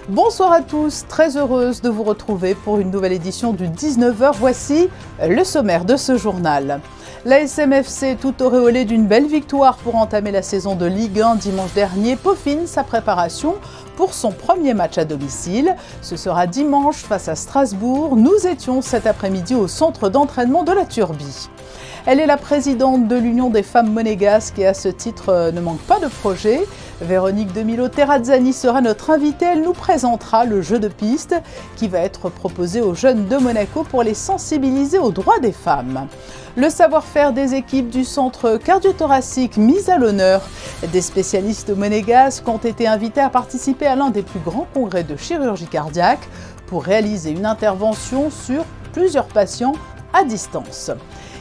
Bonsoir à tous, très heureuse de vous retrouver pour une nouvelle édition du 19h. Voici le sommaire de ce journal. La SMFC, tout auréolée d'une belle victoire pour entamer la saison de Ligue 1 dimanche dernier, peaufine sa préparation pour son premier match à domicile. Ce sera dimanche face à Strasbourg. Nous étions cet après-midi au centre d'entraînement de la Turbie. Elle est la présidente de l'Union des femmes monégasques et à ce titre ne manque pas de projet. Véronique de Milo-Terrazzani sera notre invitée. Elle nous présentera le jeu de piste qui va être proposé aux jeunes de Monaco pour les sensibiliser aux droits des femmes. Le savoir-faire des équipes du centre cardio-thoracique mis à l'honneur. Des spécialistes monégasques ont été invités à participer à l'un des plus grands congrès de chirurgie cardiaque pour réaliser une intervention sur plusieurs patients à distance.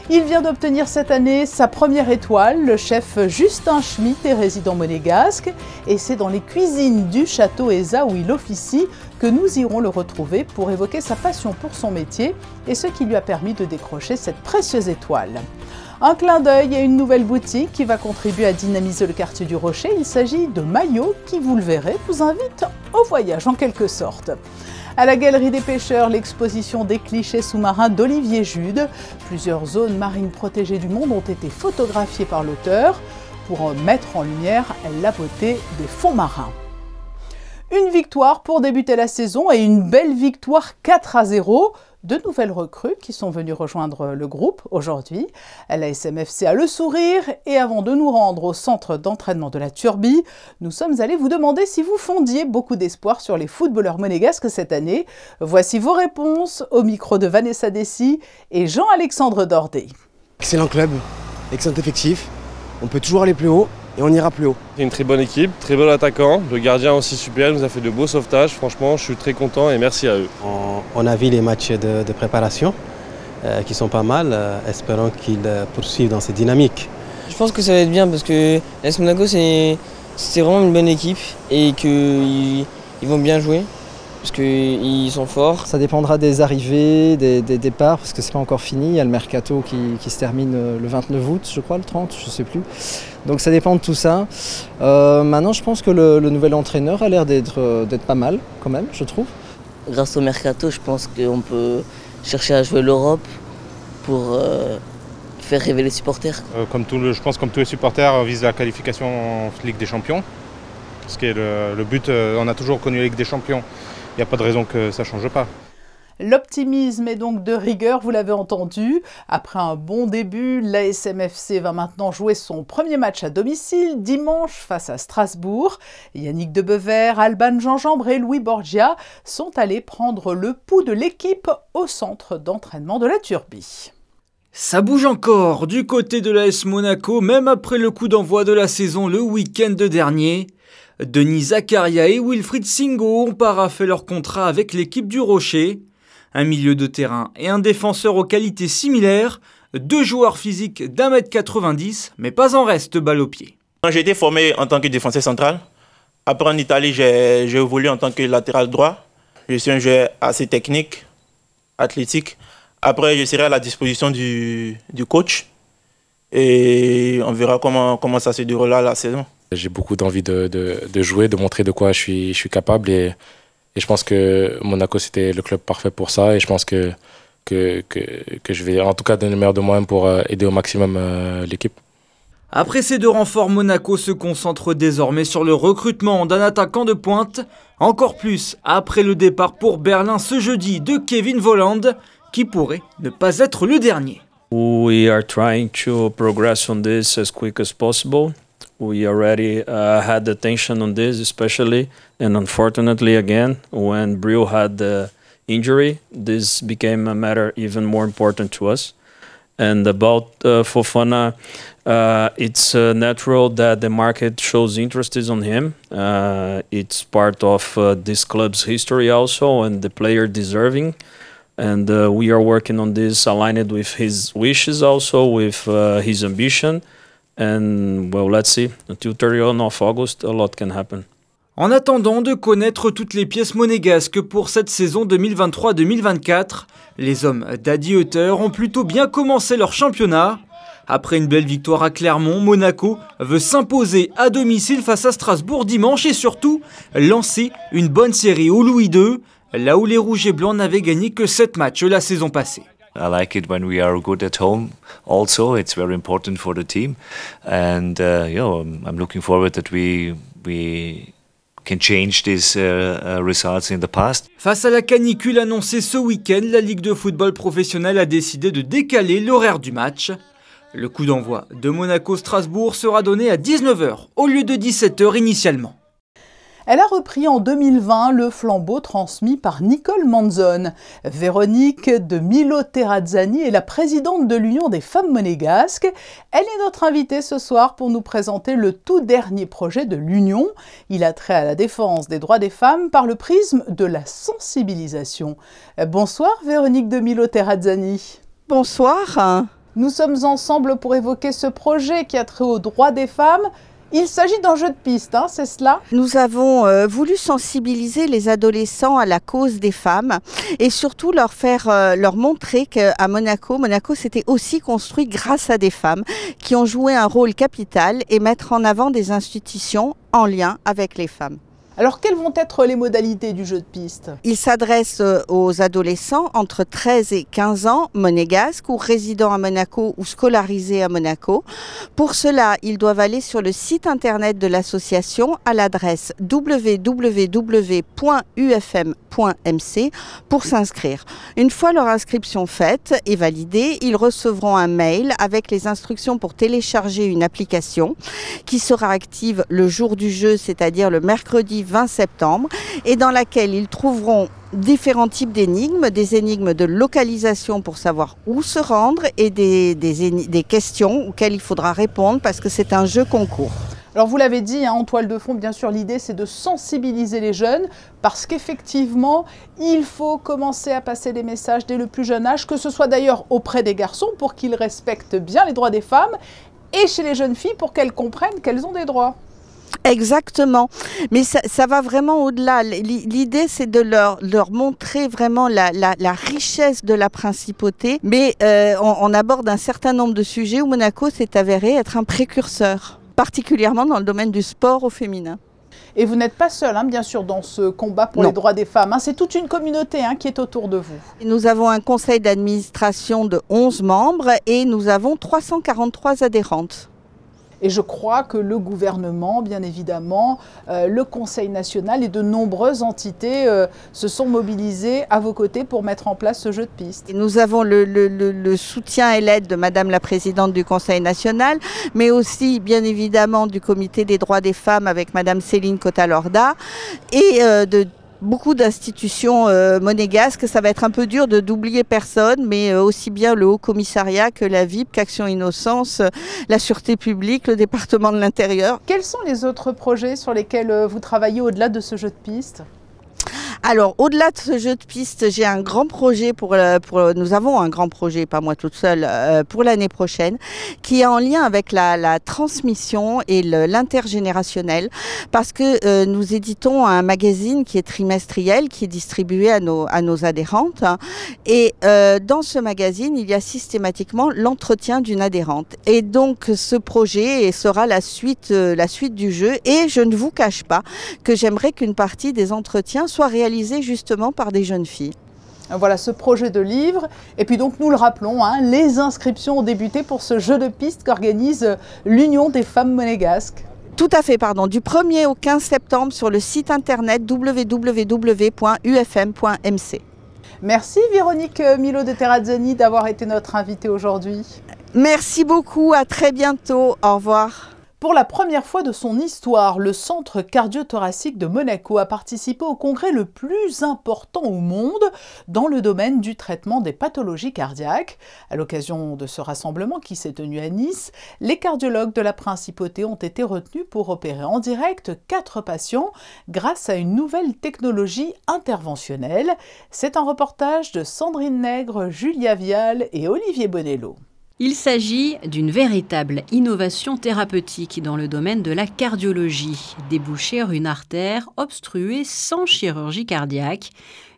Il vient d'obtenir cette année sa première étoile. Le chef Justin Schmitt est résident monégasque et c'est dans les cuisines du château Eza où il officie que nous irons le retrouver pour évoquer sa passion pour son métier et ce qui lui a permis de décrocher cette précieuse étoile. Un clin d'œil à une nouvelle boutique qui va contribuer à dynamiser le quartier du Rocher. Il s'agit de Maillot qui, vous le verrez, vous invite au voyage en quelque sorte. À la Galerie des Pêcheurs, l'exposition des clichés sous-marins d'Olivier Jude. Plusieurs zones marines protégées du monde ont été photographiées par l'auteur pour mettre en lumière la beauté des fonds marins. Une victoire pour débuter la saison et une belle victoire 4-0. De nouvelles recrues qui sont venues rejoindre le groupe aujourd'hui. La SMFC a le sourire et avant de nous rendre au centre d'entraînement de la Turbie, nous sommes allés vous demander si vous fondiez beaucoup d'espoir sur les footballeurs monégasques cette année. Voici vos réponses au micro de Vanessa Dessy et Jean-Alexandre Dordet. Excellent club, excellent effectif, on peut toujours aller plus haut et on ira plus haut. C'est une très bonne équipe, très bon attaquant, le gardien aussi super, il nous a fait de beaux sauvetages, franchement je suis très content et merci à eux. On a vu les matchs de préparation qui sont pas mal, espérons qu'ils poursuivent dans cette dynamique. Je pense que ça va être bien parce que l'AS Monaco c'est vraiment une bonne équipe et qu'ils vont bien jouer. Parce qu'ils sont forts. Ça dépendra des arrivées, des départs, parce que c'est pas encore fini. Il y a le mercato qui se termine le 29 août, je crois, le 30, je sais plus. Donc ça dépend de tout ça. Maintenant, je pense que le nouvel entraîneur a l'air d'être pas mal, quand même, je trouve. Grâce au mercato, je pense qu'on peut chercher à jouer l'Europe pour faire rêver les supporters. Je pense comme tous les supporters visent la qualification en Ligue des Champions. Ce qui est le but, on a toujours connu la Ligue des Champions. Il n'y a pas de raison que ça ne change pas. L'optimisme est donc de rigueur, vous l'avez entendu. Après un bon début, la SMFC va maintenant jouer son premier match à domicile, dimanche face à Strasbourg. Yannick Debever, Alban Gingembre et Louis Borgia sont allés prendre le pouls de l'équipe au centre d'entraînement de la Turbie. Ça bouge encore du côté de l'AS Monaco, même après le coup d'envoi de la saison le week-end dernier. Denis Zakaria et Wilfried Singo ont paraphé leur contrat avec l'équipe du Rocher. Un milieu de terrain et un défenseur aux qualités similaires, deux joueurs physiques d'1m90, mais pas en reste balle au pied. J'ai été formé en tant que défenseur central. Après en Italie, j'ai évolué en tant que latéral droit. Je suis un joueur assez technique, athlétique. Après, je serai à la disposition du coach et on verra comment ça se déroulera la saison. J'ai beaucoup d'envie de jouer, de montrer de quoi je suis capable et je pense que Monaco c'était le club parfait pour ça et je pense que je vais en tout cas donner le meilleur de moi-même pour aider au maximum l'équipe. Après ces deux renforts, Monaco se concentre désormais sur le recrutement d'un attaquant de pointe, encore plus après le départ pour Berlin ce jeudi de Kevin Volland qui pourrait ne pas être le dernier. We are trying to progress on this as quick as possible. We already had attention on this, especially, and unfortunately, again, when Brill had the injury, this became a matter even more important to us. And about Fofana, it's natural that the market shows interest on him. It's part of this club's history also, and the player deserving. And we are working on this, aligned with his wishes also, with his ambition. And well, let's see. Until 31 of August, a lot can happen. En attendant de connaître toutes les pièces monégasques pour cette saison 2023-2024, les hommes d'Adi Hutter ont plutôt bien commencé leur championnat. Après une belle victoire à Clermont, Monaco veut s'imposer à domicile face à Strasbourg dimanche et surtout lancer une bonne série au Louis II, là où les Rouges et Blancs n'avaient gagné que 7 matchs la saison passée. I like it when we are good at home also. It's very important for the team. And I'm looking forward that we can change these results in the past. Face à la canicule annoncée ce week-end, la Ligue de football professionnel a décidé de décaler l'horaire du match. Le coup d'envoi de Monaco-Strasbourg sera donné à 19 h au lieu de 17 h initialement. Elle a repris en 2020 le flambeau transmis par Nicole Manzon. Véronique de Milo-Terrazzani est la présidente de l'Union des femmes monégasques. Elle est notre invitée ce soir pour nous présenter le tout dernier projet de l'Union. Il a trait à la défense des droits des femmes par le prisme de la sensibilisation. Bonsoir Véronique de Milo-Terrazzani. Bonsoir. Nous sommes ensemble pour évoquer ce projet qui a trait aux droits des femmes. Il s'agit d'un jeu de piste, hein, c'est cela? Nous avons voulu sensibiliser les adolescents à la cause des femmes et surtout leur montrer qu'à Monaco s'était aussi construit grâce à des femmes qui ont joué un rôle capital et mettre en avant des institutions en lien avec les femmes. Alors, quelles vont être les modalités du jeu de piste? Il s'adresse aux adolescents entre 13 et 15 ans, monégasques ou résidents à Monaco ou scolarisés à Monaco. Pour cela, ils doivent aller sur le site internet de l'association à l'adresse www.ufm.mc pour s'inscrire. Une fois leur inscription faite et validée, ils recevront un mail avec les instructions pour télécharger une application qui sera active le jour du jeu, c'est-à-dire le mercredi 20 septembre, et dans laquelle ils trouveront différents types d'énigmes, des énigmes de localisation pour savoir où se rendre et des questions auxquelles il faudra répondre parce que c'est un jeu concours. Alors vous l'avez dit, hein, en toile de fond, bien sûr, l'idée c'est de sensibiliser les jeunes parce qu'effectivement, il faut commencer à passer des messages dès le plus jeune âge, que ce soit d'ailleurs auprès des garçons pour qu'ils respectent bien les droits des femmes et chez les jeunes filles pour qu'elles comprennent qu'elles ont des droits. Exactement, mais ça va vraiment au-delà. L'idée, c'est de leur montrer vraiment la richesse de la principauté, mais on aborde un certain nombre de sujets où Monaco s'est avéré être un précurseur, particulièrement dans le domaine du sport au féminin. Et vous n'êtes pas seul, hein, bien sûr, dans ce combat pour les droits des femmes. Hein. C'est toute une communauté qui est autour de vous. Nous avons un conseil d'administration de 11 membres et nous avons 343 adhérentes. Et je crois que le gouvernement, bien évidemment, le Conseil national et de nombreuses entités se sont mobilisées à vos côtés pour mettre en place ce jeu de piste. Et nous avons le soutien et l'aide de Madame la Présidente du Conseil national, mais aussi, bien évidemment, du Comité des droits des femmes avec Madame Céline Cotalorda et de beaucoup d'institutions monégasques. Ça va être un peu dur d'oublier personne, mais aussi bien le Haut Commissariat que la VIP, qu'Action Innocence, la Sûreté publique, le département de l'Intérieur. Quels sont les autres projets sur lesquels vous travaillez au-delà de ce jeu de piste ? Alors, au-delà de ce jeu de piste, j'ai un grand projet nous avons un grand projet, pas moi toute seule, pour l'année prochaine, qui est en lien avec la transmission et l'intergénérationnel, parce que nous éditons un magazine qui est trimestriel, qui est distribué à nos adhérentes, et dans ce magazine, il y a systématiquement l'entretien d'une adhérente. Et donc, ce projet sera la suite du jeu, et je ne vous cache pas que j'aimerais qu'une partie des entretiens soit réalisée justement par des jeunes filles. Voilà ce projet de livre. Et puis donc nous le rappelons, les inscriptions ont débuté pour ce jeu de piste qu'organise l'Union des femmes monégasques. Tout à fait, pardon. Du 1er au 15 septembre sur le site internet www.ufm.mc. Merci Véronique Milo de Terrazzani d'avoir été notre invitée aujourd'hui. Merci beaucoup, à très bientôt. Au revoir. Pour la première fois de son histoire, le Centre cardio-thoracique de Monaco a participé au congrès le plus important au monde dans le domaine du traitement des pathologies cardiaques. À l'occasion de ce rassemblement qui s'est tenu à Nice, les cardiologues de la Principauté ont été retenus pour opérer en direct 4 patients grâce à une nouvelle technologie interventionnelle. C'est un reportage de Sandrine Nègre, Julia Vial et Olivier Bonello. Il s'agit d'une véritable innovation thérapeutique dans le domaine de la cardiologie. Déboucher une artère obstruée sans chirurgie cardiaque.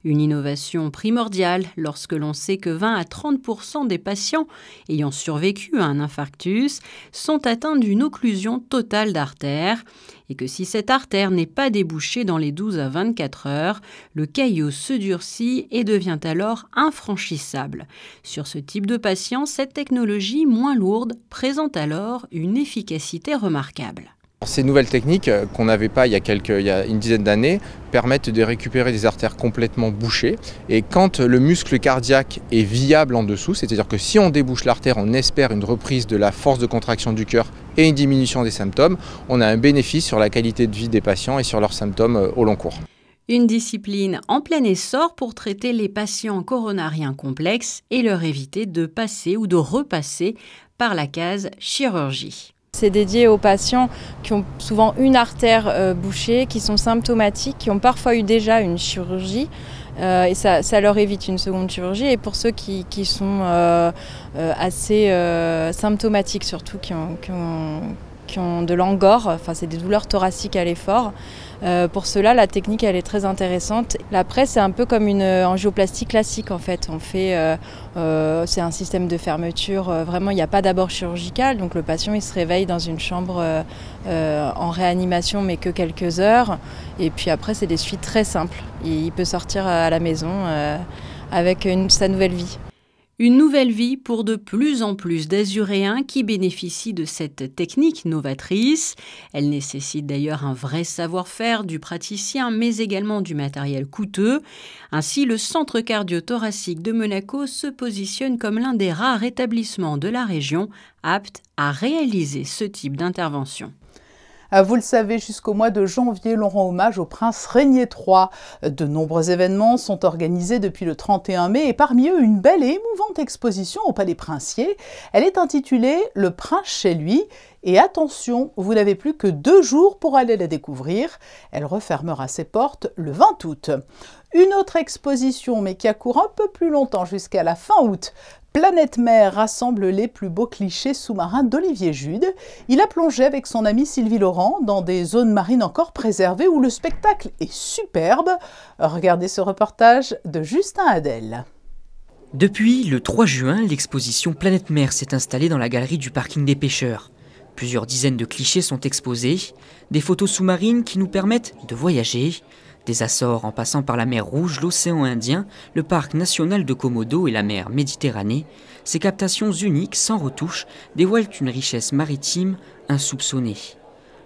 Une innovation primordiale lorsque l'on sait que 20 à 30% des patients ayant survécu à un infarctus sont atteints d'une occlusion totale d'artère et que si cette artère n'est pas débouchée dans les 12 à 24 heures, le caillot se durcit et devient alors infranchissable. Sur ce type de patient, cette technologie moins lourde présente alors une efficacité remarquable. Ces nouvelles techniques qu'on n'avait pas il y a une dizaine d'années permettent de récupérer des artères complètement bouchées. Et quand le muscle cardiaque est viable en dessous, c'est-à-dire que si on débouche l'artère, on espère une reprise de la force de contraction du cœur et une diminution des symptômes, on a un bénéfice sur la qualité de vie des patients et sur leurs symptômes au long cours. Une discipline en plein essor pour traiter les patients coronariens complexes et leur éviter de passer ou de repasser par la case chirurgie. C'est dédié aux patients qui ont souvent une artère bouchée, qui sont symptomatiques, qui ont parfois eu déjà une chirurgie et ça leur évite une seconde chirurgie. Et pour ceux qui sont assez symptomatiques, surtout qui ont de l'angor, enfin c'est des douleurs thoraciques à l'effort. Pour cela, la technique elle est très intéressante. L'après, c'est un peu comme une angioplastie classique en fait. On fait, c'est un système de fermeture. Vraiment, il n'y a pas d'abord chirurgical, donc le patient il se réveille dans une chambre en réanimation, mais que quelques heures. Et puis après, c'est des suites très simples. Il peut sortir à la maison avec sa nouvelle vie. Une nouvelle vie pour de plus en plus d'Azuréens qui bénéficient de cette technique novatrice. Elle nécessite d'ailleurs un vrai savoir-faire du praticien, mais également du matériel coûteux. Ainsi, le Centre cardio-thoracique de Monaco se positionne comme l'un des rares établissements de la région aptes à réaliser ce type d'intervention. Vous le savez, jusqu'au mois de janvier, l'on rend hommage au prince Régnier III. De nombreux événements sont organisés depuis le 31 mai et parmi eux, une belle et émouvante exposition au Palais Princier. Elle est intitulée « Le prince chez lui ». Et attention, vous n'avez plus que 2 jours pour aller la découvrir. Elle refermera ses portes le 20 août. Une autre exposition, mais qui a cours un peu plus longtemps jusqu'à la fin août. Planète Mer rassemble les plus beaux clichés sous-marins d'Olivier Jude. Il a plongé avec son amie Sylvie Laurent dans des zones marines encore préservées où le spectacle est superbe. Regardez ce reportage de Justin Adel. Depuis le 3 juin, l'exposition Planète Mer s'est installée dans la galerie du parking des pêcheurs. Plusieurs dizaines de clichés sont exposés, des photos sous-marines qui nous permettent de voyager, des Açores en passant par la mer Rouge, l'océan Indien, le parc national de Komodo et la mer Méditerranée, ces captations uniques, sans retouche, dévoilent une richesse maritime insoupçonnée.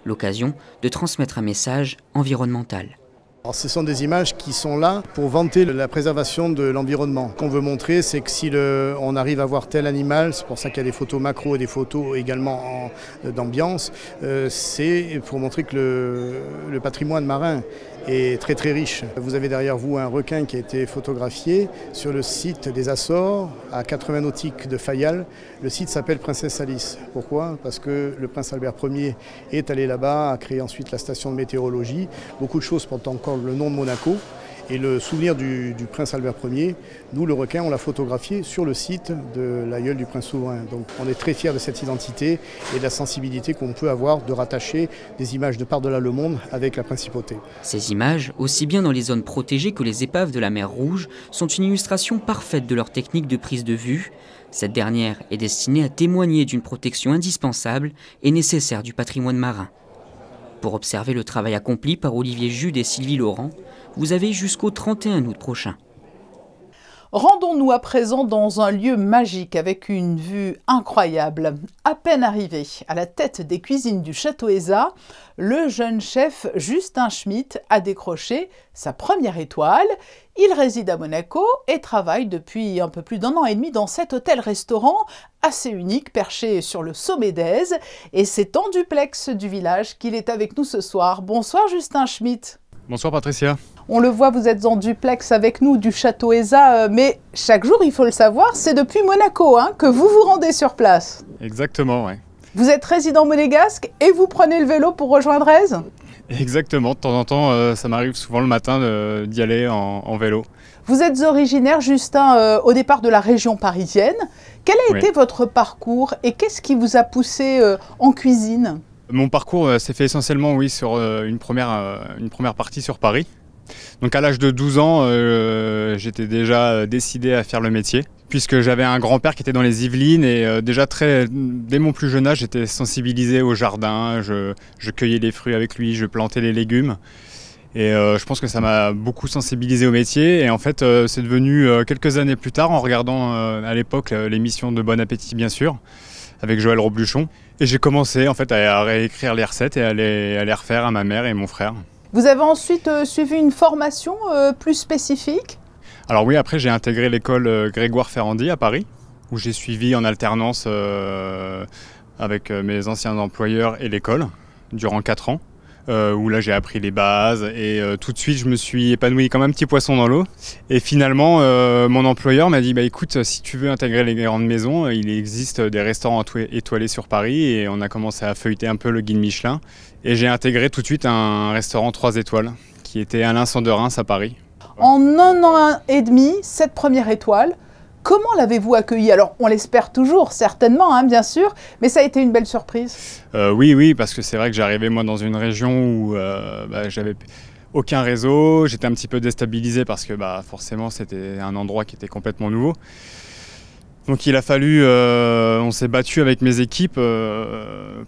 L'occasion de transmettre un message environnemental. Alors, ce sont des images qui sont là pour vanter la préservation de l'environnement. Ce qu'on veut montrer, c'est que si on arrive à voir tel animal, c'est pour ça qu'il y a des photos macro et des photos également d'ambiance, c'est pour montrer que le patrimoine marin est très très riche. Vous avez derrière vous un requin qui a été photographié sur le site des Açores, à 80 nautiques de Fayal. Le site s'appelle Princesse Alice. Pourquoi? Parce que le prince Albert Ier est allé là-bas, a créé ensuite la station de météorologie. Beaucoup de choses portent encore le nom de Monaco. Et le souvenir du prince Albert Ier, nous le requin, on l'a photographié sur le site de l'aïeul du prince souverain. Donc on est très fiers de cette identité et de la sensibilité qu'on peut avoir de rattacher des images de par-delà le monde avec la principauté. Ces images, aussi bien dans les zones protégées que les épaves de la mer Rouge, sont une illustration parfaite de leur technique de prise de vue. Cette dernière est destinée à témoigner d'une protection indispensable et nécessaire du patrimoine marin. Pour observer le travail accompli par Olivier Jude et Sylvie Laurent, vous avez jusqu'au 31 août prochain. Rendons-nous à présent dans un lieu magique avec une vue incroyable. À peine arrivé à la tête des cuisines du Château Eza, le jeune chef Justin Schmitt a décroché sa première étoile. Il réside à Monaco et travaille depuis un peu plus d'1 an et demi dans cet hôtel-restaurant assez unique perché sur le sommet d'Èze. Et c'est en duplex du village qu'il est avec nous ce soir. Bonsoir Justin Schmitt. Bonsoir Patricia. On le voit, vous êtes en duplex avec nous du Château Eza, mais chaque jour, il faut le savoir, c'est depuis Monaco que vous vous rendez sur place. Exactement, oui. Vous êtes résident monégasque et vous prenez le vélo pour rejoindre Èze? Exactement, de temps en temps, ça m'arrive souvent le matin d'y aller en vélo. Vous êtes originaire, Justin, au départ de la région parisienne. Quel a été votre parcours et qu'est-ce qui vous a poussé en cuisine? Mon parcours s'est fait essentiellement, oui, sur une première partie sur Paris. Donc à l'âge de 12 ans, j'étais déjà décidé à faire le métier, puisque j'avais un grand-père qui était dans les Yvelines et déjà dès mon plus jeune âge, j'étais sensibilisé au jardin, je cueillais les fruits avec lui, je plantais les légumes. Et je pense que ça m'a beaucoup sensibilisé au métier. Et en fait, c'est devenu quelques années plus tard, en regardant à l'époque l'émission de Bon Appétit, bien sûr, avec Joël Robluchon. Et j'ai commencé en fait à réécrire les recettes et à les refaire à ma mère et mon frère. Vous avez ensuite suivi une formation plus spécifique? Alors oui, après j'ai intégré l'école Grégoire Ferrandi à Paris, où j'ai suivi en alternance avec mes anciens employeurs et l'école durant 4 ans. Où là j'ai appris les bases et tout de suite je me suis épanoui comme un petit poisson dans l'eau. Et finalement mon employeur m'a dit écoute, si tu veux intégrer les grandes maisons, il existe des restaurants étoilés sur Paris, et on a commencé à feuilleter un peu le guide Michelin. Et j'ai intégré tout de suite un restaurant 3 étoiles qui était Alain Sanderens à Paris. En 1 an et demi, cette première étoile, comment l'avez-vous accueillie? Alors, on l'espère toujours, certainement, hein, bien sûr, mais ça a été une belle surprise. Oui, parce que c'est vrai que j'arrivais moi dans une région où j'avais aucun réseau, j'étais un petit peu déstabilisé parce que forcément c'était un endroit qui était complètement nouveau. Donc il a fallu, on s'est battu avec mes équipes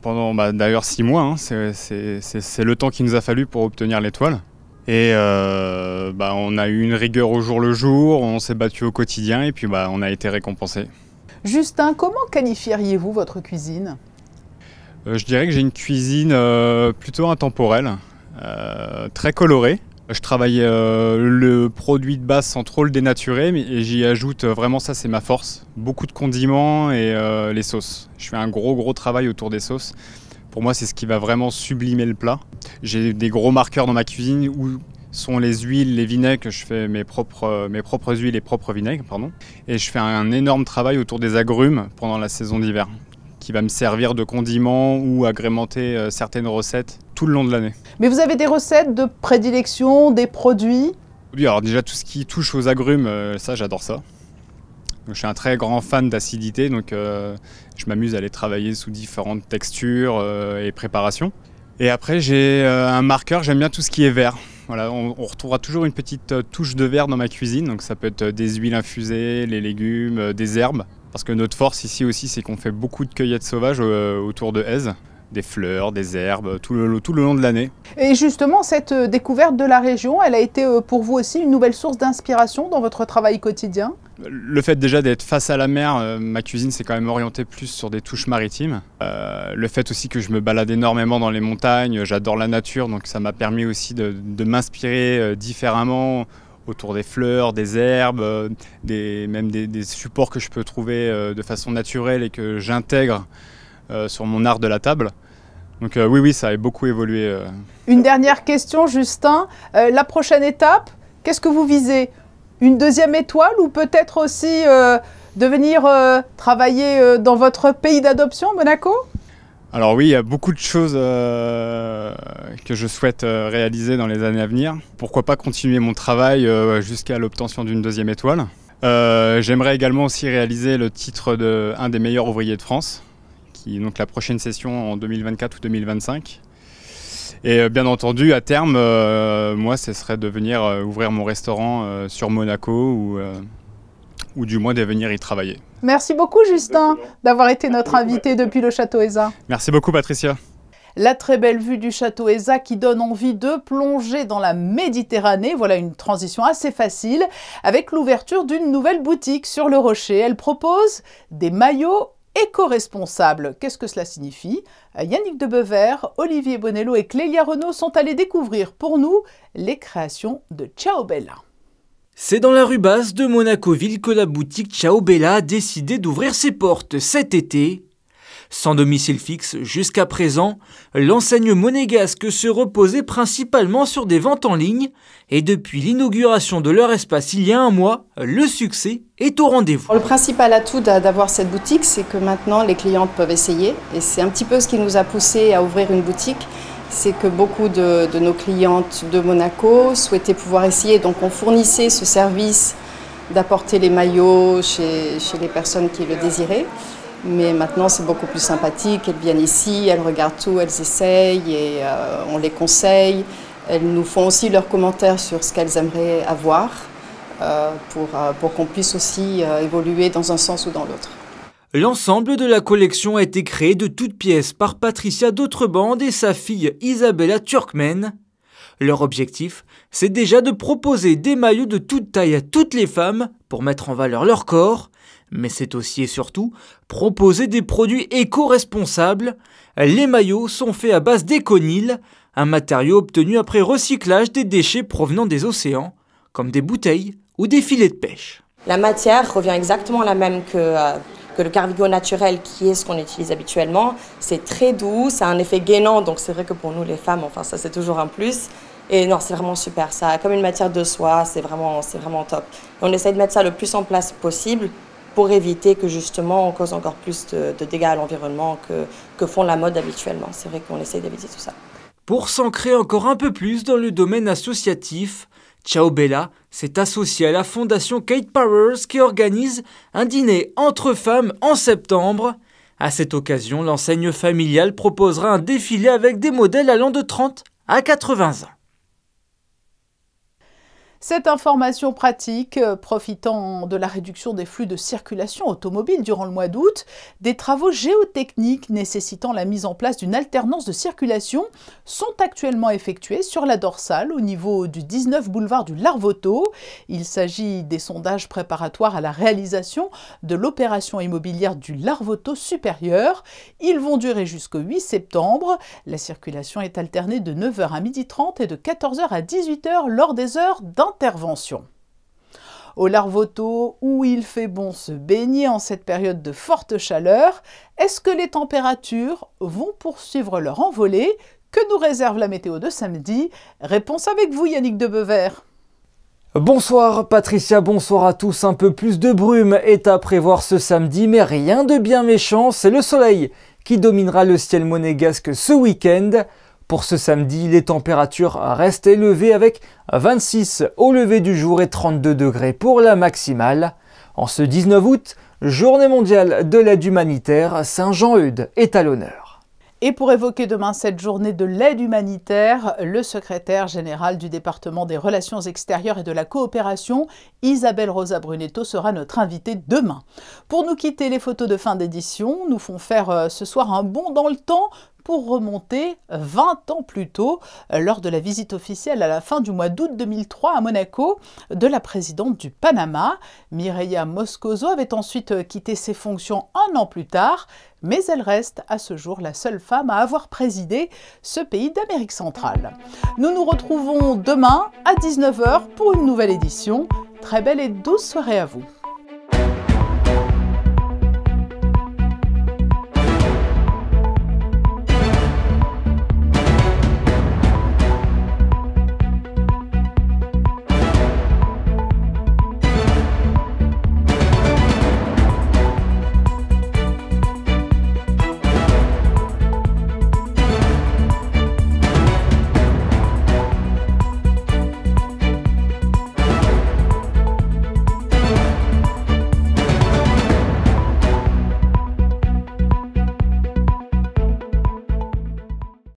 pendant d'ailleurs 6 mois, hein, c'est le temps qu'il nous a fallu pour obtenir l'étoile. Et on a eu une rigueur au jour le jour, on s'est battu au quotidien et puis on a été récompensé. Justin, comment qualifieriez-vous votre cuisine? Je dirais que j'ai une cuisine plutôt intemporelle, très colorée. Je travaille le produit de base sans trop le dénaturer, et j'y ajoute vraiment, ça c'est ma force, beaucoup de condiments et les sauces. Je fais un gros travail autour des sauces. Pour moi, c'est ce qui va vraiment sublimer le plat. J'ai des gros marqueurs dans ma cuisine où sont les huiles, les vinaigres. Je fais mes propres huiles et propres vinaigres, pardon. Et je fais un énorme travail autour des agrumes pendant la saison d'hiver, qui va me servir de condiment ou agrémenter certaines recettes tout le long de l'année. Mais vous avez des recettes de prédilection, des produits? Oui, alors déjà tout ce qui touche aux agrumes, ça j'adore ça. Donc, je suis un très grand fan d'acidité, donc je m'amuse à les travailler sous différentes textures et préparations. Et après j'ai un marqueur, j'aime bien tout ce qui est vert. Voilà, on retrouvera toujours une petite touche de vert dans ma cuisine, donc ça peut être des huiles infusées, les légumes, des herbes. Parce que notre force ici aussi, c'est qu'on fait beaucoup de cueillettes sauvages autour de Èze, des fleurs, des herbes, tout le long de l'année. Et justement, cette découverte de la région, elle a été pour vous aussi une nouvelle source d'inspiration dans votre travail quotidien? Le fait déjà d'être face à la mer, ma cuisine s'est quand même orientée plus sur des touches maritimes. Le fait aussi que je me balade énormément dans les montagnes, j'adore la nature, donc ça m'a permis aussi de m'inspirer différemment autour des fleurs, des herbes, même des supports que je peux trouver de façon naturelle et que j'intègre sur mon art de la table. Donc oui, ça a beaucoup évolué. Une dernière question, Justin. La prochaine étape, qu'est-ce que vous visez? Une 2e étoile ou peut-être aussi de venir travailler dans votre pays d'adoption, Monaco? Alors oui, il y a beaucoup de choses que je souhaite réaliser dans les années à venir. Pourquoi pas continuer mon travail jusqu'à l'obtention d'une 2e étoile. J'aimerais également aussi réaliser le titre d'un des meilleurs ouvriers de France, qui est donc la prochaine session en 2024 ou 2025. Et bien entendu, à terme, moi, ce serait de venir ouvrir mon restaurant sur Monaco ou du moins de venir y travailler. Merci beaucoup, Justin, d'avoir été notre invité depuis le Château Èza. Merci beaucoup, Patricia. La très belle vue du Château Èza qui donne envie de plonger dans la Méditerranée. Voilà une transition assez facile avec l'ouverture d'une nouvelle boutique sur le Rocher. Elle propose des maillots éco-responsables. Qu'est-ce que cela signifie? Yannick Debevert, Olivier Bonello et Clélia Renaud sont allés découvrir pour nous les créations de Ciao Bella. C'est dans la rue basse de Monaco-Ville que la boutique Ciao Bella a décidé d'ouvrir ses portes cet été. Sans domicile fixe jusqu'à présent, l'enseigne monégasque se reposait principalement sur des ventes en ligne et depuis l'inauguration de leur espace il y a un mois, le succès est au rendez-vous. Le principal atout d'avoir cette boutique, c'est que maintenant les clientes peuvent essayer et c'est un petit peu ce qui nous a poussé à ouvrir une boutique. C'est que beaucoup de nos clientes de Monaco souhaitaient pouvoir essayer, donc on fournissait ce service d'apporter les maillots chez les personnes qui le désiraient. Mais maintenant, c'est beaucoup plus sympathique. Elles viennent ici, elles regardent tout, elles essayent et on les conseille. Elles nous font aussi leurs commentaires sur ce qu'elles aimeraient avoir pour qu'on puisse aussi évoluer dans un sens ou dans l'autre. L'ensemble de la collection a été créé de toutes pièces par Patricia D'autrebande et sa fille Isabella Turkmen. Leur objectif, c'est déjà de proposer des maillots de toute taille à toutes les femmes pour mettre en valeur leur corps, mais c'est aussi et surtout proposer des produits éco-responsables. Les maillots sont faits à base d'éconil, un matériau obtenu après recyclage des déchets provenant des océans, comme des bouteilles ou des filets de pêche. La matière revient exactement la même que le Carvigo naturel, qui est ce qu'on utilise habituellement. C'est très doux, ça a un effet gainant, donc c'est vrai que pour nous les femmes, enfin ça c'est toujours un plus. Et non, c'est vraiment super, ça a comme une matière de soie, c'est vraiment top. Et on essaye de mettre ça le plus en place possible pour éviter que justement on cause encore plus de dégâts à l'environnement que font la mode habituellement. C'est vrai qu'on essaye d'éviter tout ça. Pour s'ancrer encore un peu plus dans le domaine associatif, Ciao Bella s'est associée à la fondation Kate Powers qui organise un dîner entre femmes en septembre. À cette occasion, l'enseigne familiale proposera un défilé avec des modèles allant de 30 à 80 ans. Cette information pratique, profitant de la réduction des flux de circulation automobile durant le mois d'août, des travaux géotechniques nécessitant la mise en place d'une alternance de circulation sont actuellement effectués sur la dorsale au niveau du 19 boulevard du Larvoto. Il s'agit des sondages préparatoires à la réalisation de l'opération immobilière du Larvoto supérieur. Ils vont durer jusqu'au 8 septembre. La circulation est alternée de 9h à 12h30 et de 14h à 18h lors des heures d'intervention. Au Larvoto, où il fait bon se baigner en cette période de forte chaleur, est-ce que les températures vont poursuivre leur envolée? Que nous réserve la météo de samedi? Réponse avec vous, Yannick Debevert. Bonsoir Patricia, bonsoir à tous. Un peu plus de brume est à prévoir ce samedi, mais rien de bien méchant, c'est le soleil qui dominera le ciel monégasque ce week-end. Pour ce samedi, les températures restent élevées avec 26 au lever du jour et 32 degrés pour la maximale. En ce 19 août, journée mondiale de l'aide humanitaire, Saint-Jean-Eudes est à l'honneur. Et pour évoquer demain cette journée de l'aide humanitaire, le secrétaire général du département des Relations extérieures et de la coopération, Isabelle Rosa Brunetto, sera notre invitée demain. Pour nous quitter, les photos de fin d'édition nous font faire ce soir un bond dans le temps pour remonter 20 ans plus tôt, lors de la visite officielle à la fin du mois d'août 2003 à Monaco de la présidente du Panama. Mireia Moscoso avait ensuite quitté ses fonctions un an plus tard, mais elle reste à ce jour la seule femme à avoir présidé ce pays d'Amérique centrale. Nous nous retrouvons demain à 19h pour une nouvelle édition. Très belle et douce soirée à vous.